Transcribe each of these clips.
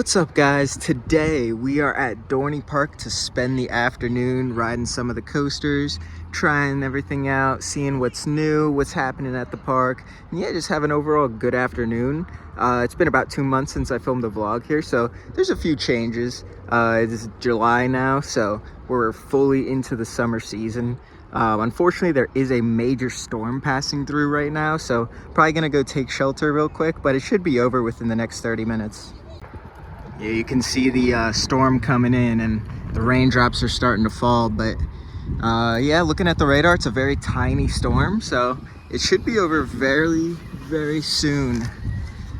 What's up, guys? Today we are at Dorney Park to spend the afternoon riding some of the coasters, trying everything out, seeing what's new, what's happening at the park, and yeah, just have an overall good afternoon. It's been about 2 months since I filmed a vlog here, so there's a few changes. It is July now, so we're fully into the summer season. Unfortunately, there is a major storm passing through right now, so probably gonna go take shelter real quick, but it should be over within the next 30 minutes. Yeah, you can see the storm coming in and the raindrops are starting to fall, but yeah, looking at the radar, it's a very tiny storm, so it should be over very, very soon.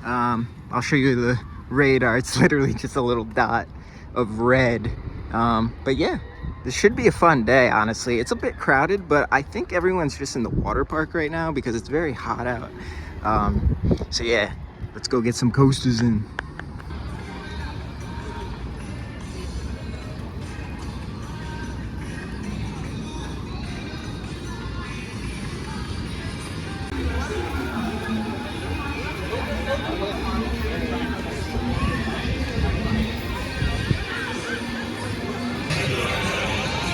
I'll show you the radar. It's literally just a little dot of red. But yeah, this should be a fun day, honestly. It's a bit crowded, but I think everyone's just in the water park right now because it's very hot out. So yeah, let's go get some coasters in.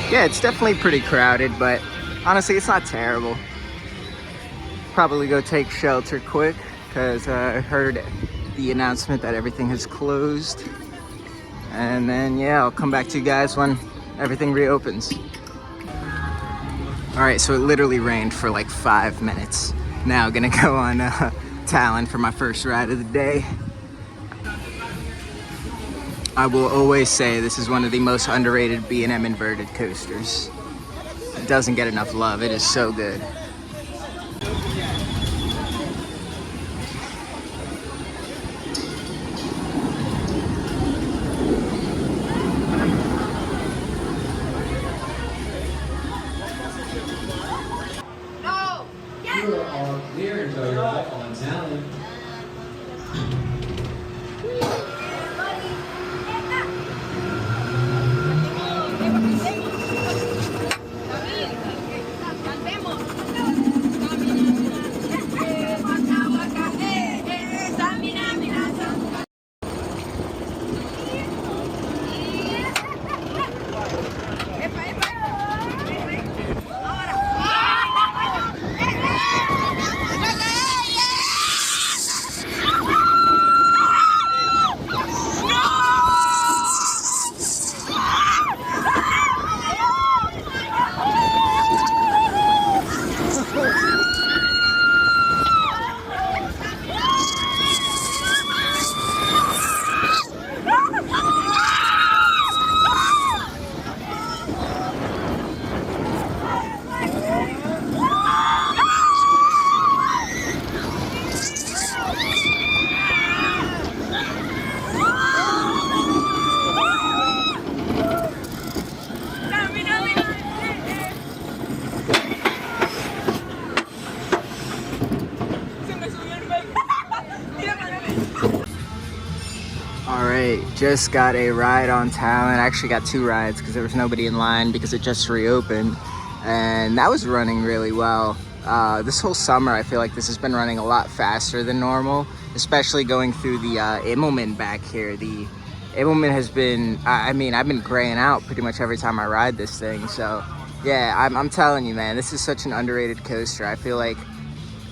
Yeah, it's definitely pretty crowded, but honestly, it's not terrible. Probably go take shelter quick because I heard the announcement that everything has closed. And then, yeah, I'll come back to you guys when everything reopens. All right, so it literally rained for like 5 minutes. Now gonna go on Talon for my first ride of the day. I will always say this is one of the most underrated B&M inverted coasters. It doesn't get enough love. It is so good. You are all clear. Enjoy your life on Talon. Alright, just got a ride on Talon. I actually got 2 rides because there was nobody in line because it just reopened. And that was running really well. This whole summer, I feel like this has been running a lot faster than normal, especially going through the Immelman back here. The Immelman has been, I mean, I've been graying out pretty much every time I ride this thing. So yeah, I'm telling you, man, this is such an underrated coaster. I feel like,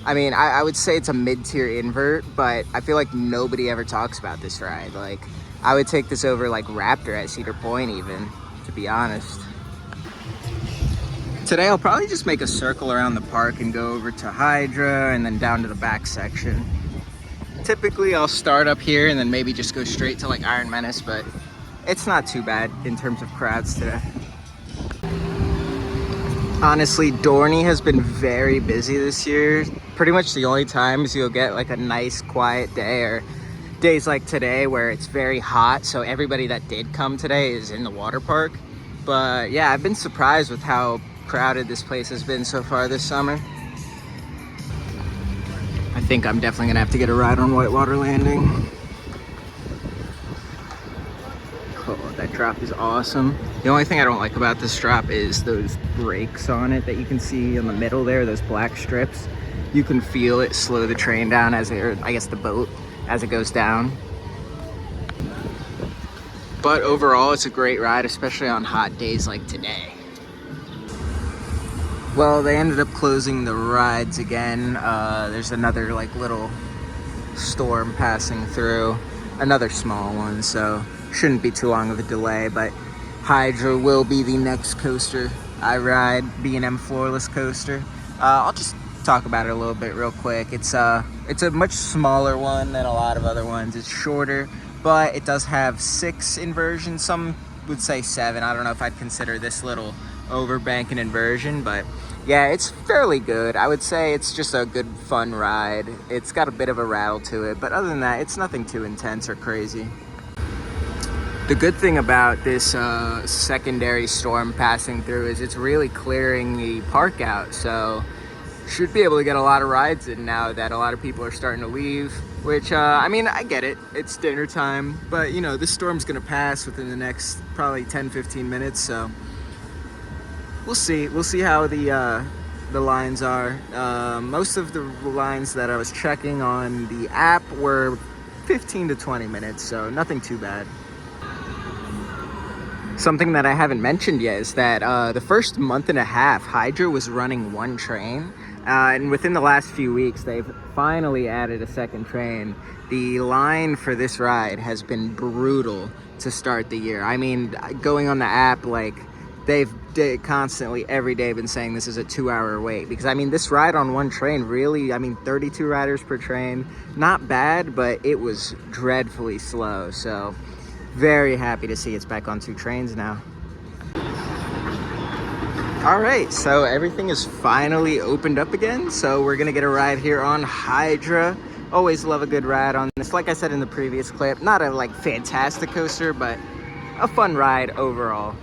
I mean, I would say it's a mid-tier invert, but I feel like nobody ever talks about this ride. Like, I would take this over like Raptor at Cedar Point even, to be honest. Today I'll probably just make a circle around the park and go over to Hydra and then down to the back section. Typically I'll start up here and then maybe just go straight to like Iron Menace, but it's not too bad in terms of crowds today. Honestly, Dorney has been very busy this year. Pretty much the only times you'll get like a nice quiet day or days like today where it's very hot, so everybody that did come today is in the water park. But yeah, I've been surprised with how crowded this place has been so far this summer. I think I'm definitely gonna have to get a ride on Whitewater Landing. Oh, that drop is awesome. The only thing I don't like about this drop is those brakes on it that you can see in the middle there, those black strips. You can feel it slow the train down as it, or I guess the boat, as it goes down. But overall, it's a great ride, especially on hot days like today. Well, they ended up closing the rides again. There's another like little storm passing through, another small one, so shouldn't be too long of a delay. But Hydra will be the next coaster I ride, B&M floorless coaster. I'll just talk about it a little bit real quick. It's a much smaller one than a lot of other ones. It's shorter, but it does have 6 inversions. Some would say 7. I don't know if I'd consider this little overbank an inversion, but yeah, it's fairly good. I would say it's just a good fun ride. It's got a bit of a rattle to it, but other than that, it's nothing too intense or crazy. The good thing about this secondary storm passing through is it's really clearing the park out, so should be able to get a lot of rides in now that a lot of people are starting to leave, which I mean, I get it, it's dinner time, but you know, this storm's gonna pass within the next probably 10-15 minutes, so we'll see how the lines are. Most of the lines that I was checking on the app were 15 to 20 minutes, so nothing too bad. Something that I haven't mentioned yet is that the first month and a half, Hydra was running 1 train. And within the last few weeks, they've finally added a 2nd train. The line for this ride has been brutal to start the year. I mean, going on the app, like, they've constantly every day been saying this is a 2-hour wait, because I mean, this ride on 1 train really, I mean, 32 riders per train, not bad, but it was dreadfully slow. So very happy to see it's back on 2 trains now. All right, so everything is finally opened up again, so we're gonna get a ride here on Hydra. Always love a good ride on this. Like I said in the previous clip, not a like fantastic coaster, but a fun ride overall.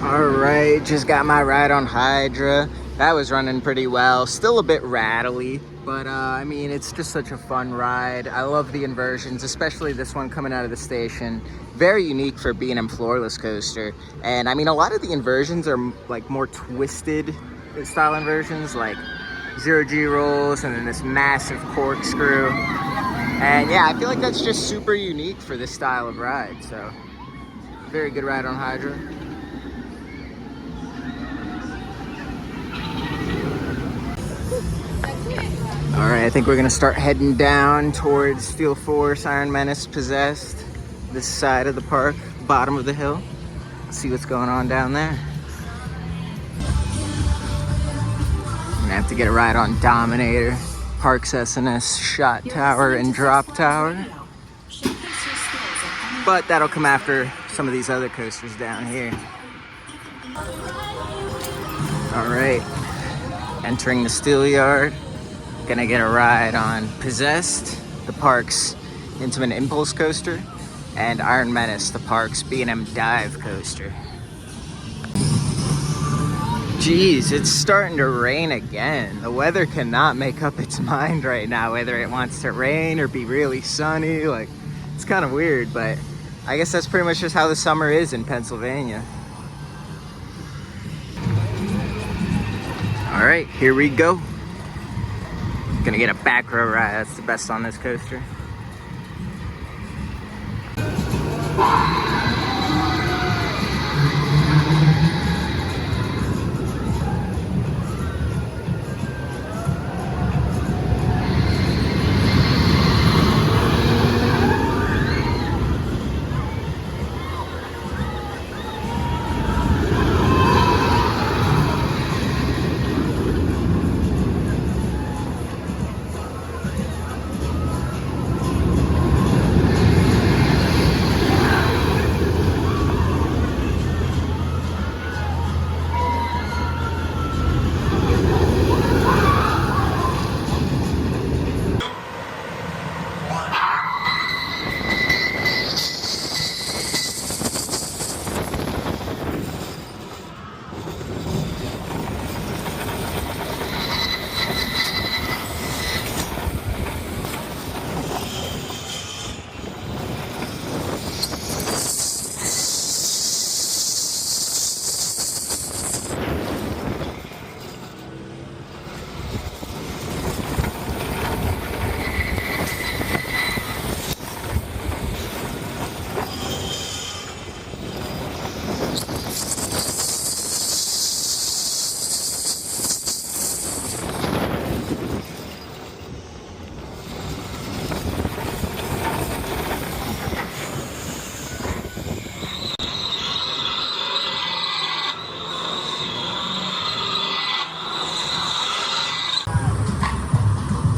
All right, just got my ride on Hydra. That was running pretty well. Still a bit rattly, but I mean, it's just such a fun ride. I love the inversions, especially this one coming out of the station. Very unique for B&M floorless coaster. And I mean, a lot of the inversions are like more twisted style inversions. Like zero G rolls, and then this massive corkscrew. And yeah, I feel like that's just super unique for this style of ride. So very good ride on Hydro. All right, I think we're gonna start heading down towards Steel Force, Iron Menace, Possessed, this side of the park, bottom of the hill. See what's going on down there. I'm gonna have to get a ride on Dominator, Parks S&S, Shot Tower, and Drop Tower. But that'll come after some of these other coasters down here. All right, entering the Steel Yard. Gonna get a ride on Possessed, the park's Intamin Impulse coaster, and Iron Menace, the park's B&M Dive coaster. Geez, it's starting to rain again. The weather cannot make up its mind right now, whether it wants to rain or be really sunny. Like, it's kind of weird, but I guess that's pretty much just how the summer is in Pennsylvania. All right, here we go. Gonna get a back row ride. That's the best on this coaster.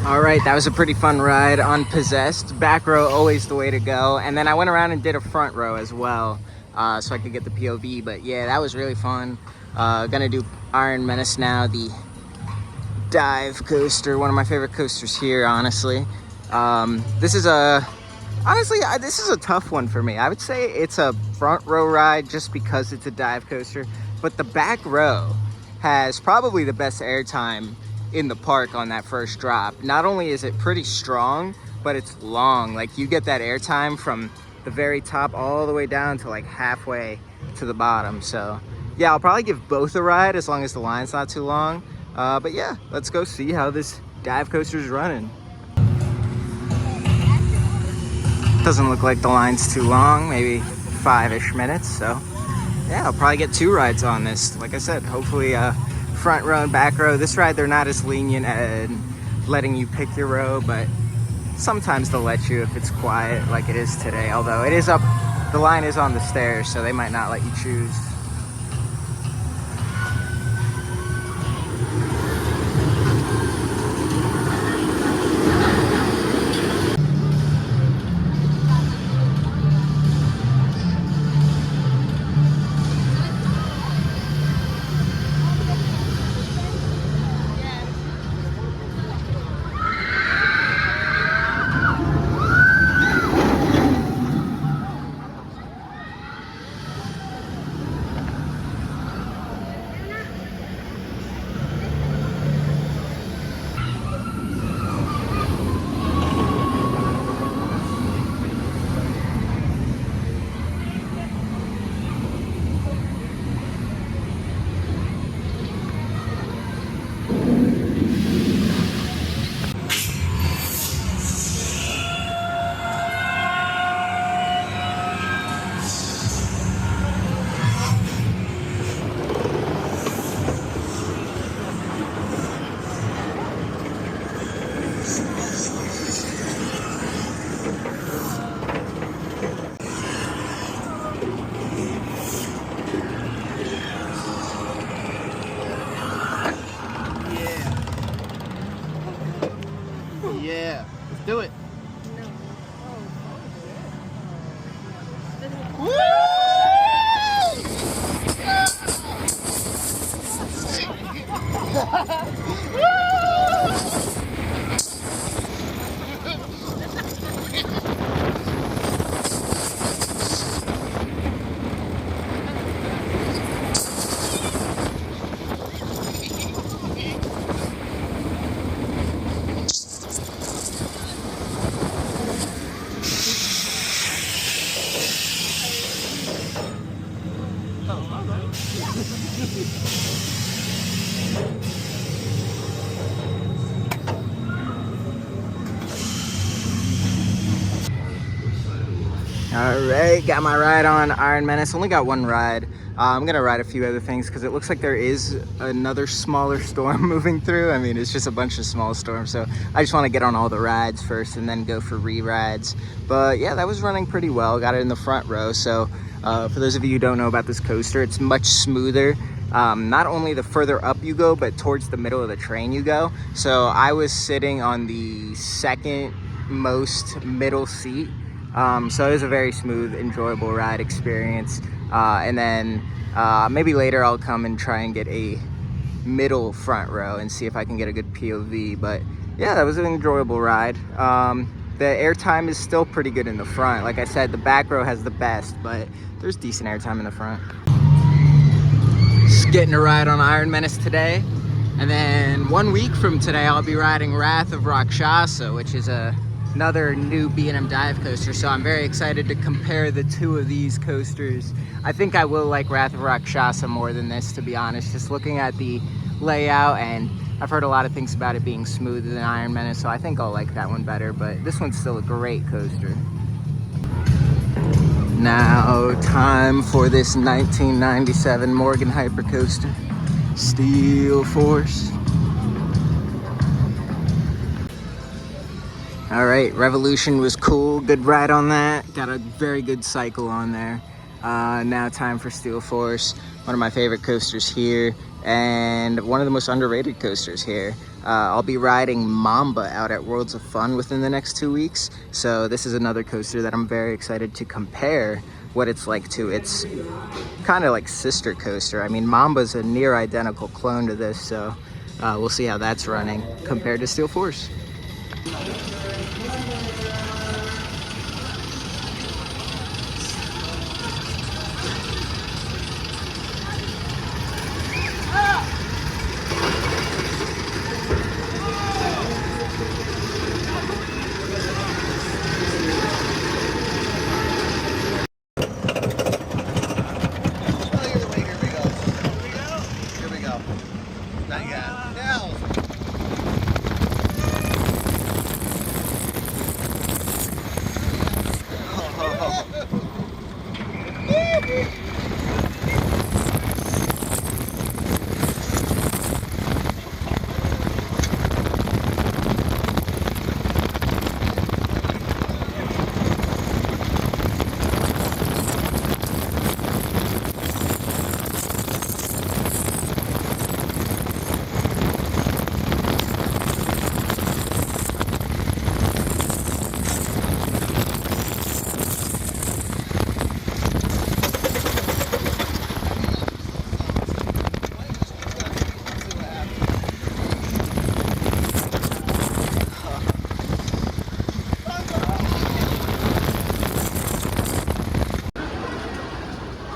All right, that was a pretty fun ride on Possessed. Back row, always the way to go. And then I went around and did a front row as well, so I could get the POV. But yeah, that was really fun. Gonna do Iron Menace now, the dive coaster, one of my favorite coasters here, honestly. This is a tough one for me. I would say it's a front row ride just because it's a dive coaster, but the back row has probably the best airtime in the park on that first drop. Not only is it pretty strong, but it's long. Like, you get that airtime from the very top all the way down to like halfway to the bottom. So yeah, I'll probably give both a ride as long as the line's not too long. But yeah, let's go see how this dive coaster is running. Doesn't look like the line's too long, maybe 5-ish minutes. So yeah, I'll probably get 2 rides on this. Like I said, hopefully front row and back row. This ride, they're not as lenient at letting you pick your row, but sometimes they'll let you if it's quiet like it is today. Although it is up, the line is on the stairs, so they might not let you choose. All right, got my ride on Iron Menace. Only got one ride. I'm gonna ride a few other things because it looks like there is another smaller storm moving through. I mean, it's just a bunch of small storms. So I just want to get on all the rides first and then go for re-rides. But yeah, that was running pretty well. Got it in the front row. So for those of you who don't know about this coaster, it's much smoother. Not only the further up you go, but towards the middle of the train you go. So I was sitting on the second most middle seat. So it was a very smooth, enjoyable ride experience. And then maybe later I'll come and try and get a middle front row and see if I can get a good POV. But yeah, that was an enjoyable ride. The airtime is still pretty good in the front. Like I said, the back row has the best, but there's decent airtime in the front. Just getting a ride on Iron Menace today. And then 1 week from today, I'll be riding Wrath of Rakshasa, which is another new B&M dive coaster. So I'm very excited to compare the two of these coasters. I think I will like Wrath of Rakshasa more than this, to be honest. Just looking at the layout, and I've heard a lot of things about it being smoother than Iron Menace, so I think I'll like that one better, but this one's still a great coaster. Now, time for this 1997 Morgan Hypercoaster, Steel Force. All right, Revolution was cool, good ride on that. Got a very good cycle on there. Now time for Steel Force, one of my favorite coasters here, and one of the most underrated coasters here. I'll be riding Mamba out at Worlds of Fun within the next 2 weeks. So this is another coaster that I'm very excited to compare what it's like to. It's kind of like sister coaster. I mean, Mamba's a near identical clone to this, so we'll see how that's running compared to Steel Force.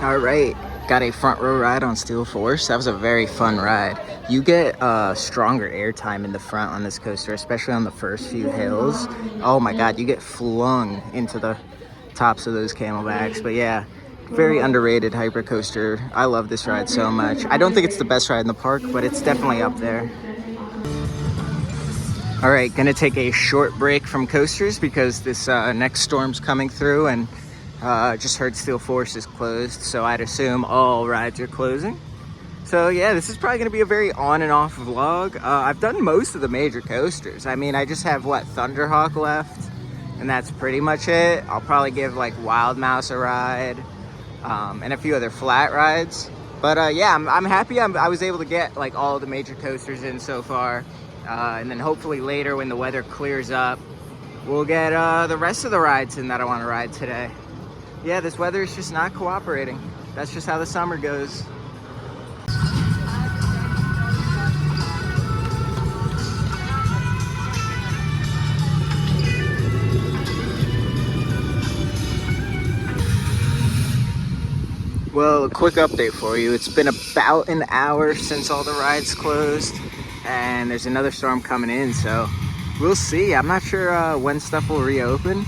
All right, got a front row ride on Steel Force. That was a very fun ride. You get stronger airtime in the front on this coaster, especially on the first few hills. Oh my God, you get flung into the tops of those camelbacks. But yeah, very underrated hyper coaster. I love this ride so much. I don't think it's the best ride in the park, but it's definitely up there. All right, gonna take a short break from coasters because this next storm's coming through, and just heard Steel Force is closed, so I'd assume all rides are closing. So yeah, this is probably gonna be a very on and off vlog. I've done most of the major coasters. I mean, I just have Thunderhawk left, and that's pretty much it. I'll probably give like Wild Mouse a ride, and a few other flat rides. But yeah, I'm happy I was able to get like all the major coasters in so far. And then hopefully later when the weather clears up, we'll get the rest of the rides in that I want to ride today. Yeah, this weather is just not cooperating. That's just how the summer goes. Well, a quick update for you. It's been about an hour since all the rides closed, and there's another storm coming in, so we'll see. I'm not sure when stuff will reopen,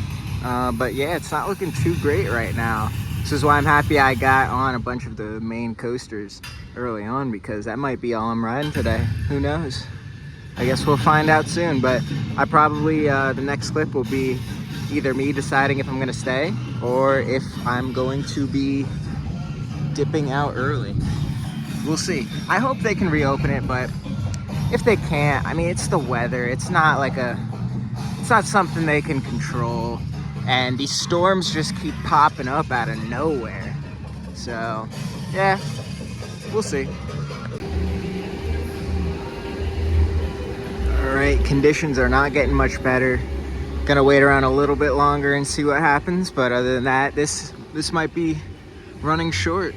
but yeah, it's not looking too great right now. This is why I'm happy I got on a bunch of the main coasters early on, because that might be all I'm riding today. Who knows? I guess we'll find out soon, but I probably, the next clip will be either me deciding if I'm gonna stay or if I'm going to be dipping out early. We'll see. I hope they can reopen it, but if they can't, I mean, it's the weather. It's not something they can control. And these storms just keep popping up out of nowhere. So, yeah, we'll see. All right, conditions are not getting much better. Gonna wait around a little bit longer and see what happens. But other than that, this might be running short.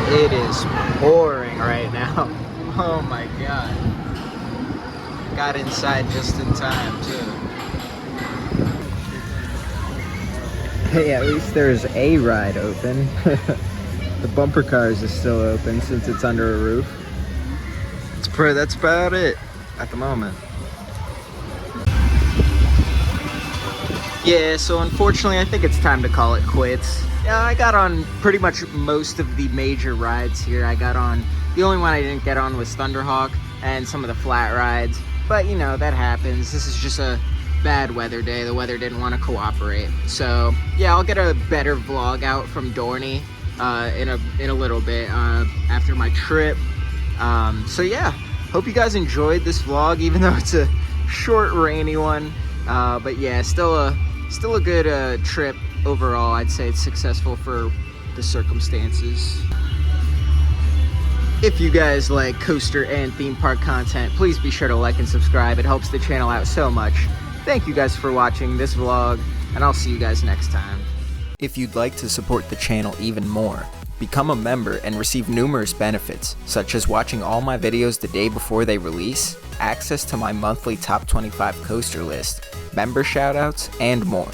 It is pouring right now. Oh my god. Got inside just in time too. Hey, at least there's a ride open. The bumper cars is still open since it's under a roof. That's about it at the moment. Yeah, so unfortunately I think it's time to call it quits. Yeah, I got on pretty much most of the major rides here. The only one I didn't get on was Thunderhawk and some of the flat rides. But you know, that happens. This is just a bad weather day. The weather didn't want to cooperate. So yeah, I'll get a better vlog out from Dorney in a little bit after my trip. So yeah, hope you guys enjoyed this vlog, even though it's a short, rainy one. But yeah, still a good trip overall. I'd say it's successful for the circumstances. If you guys like coaster and theme park content, please be sure to like and subscribe. It helps the channel out so much. Thank you guys for watching this vlog, and I'll see you guys next time. If you'd like to support the channel even more, become a member and receive numerous benefits, such as watching all my videos the day before they release, access to my monthly top 25 coaster list, member shoutouts, and more.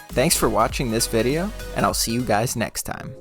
Thanks for watching this video, and I'll see you guys next time.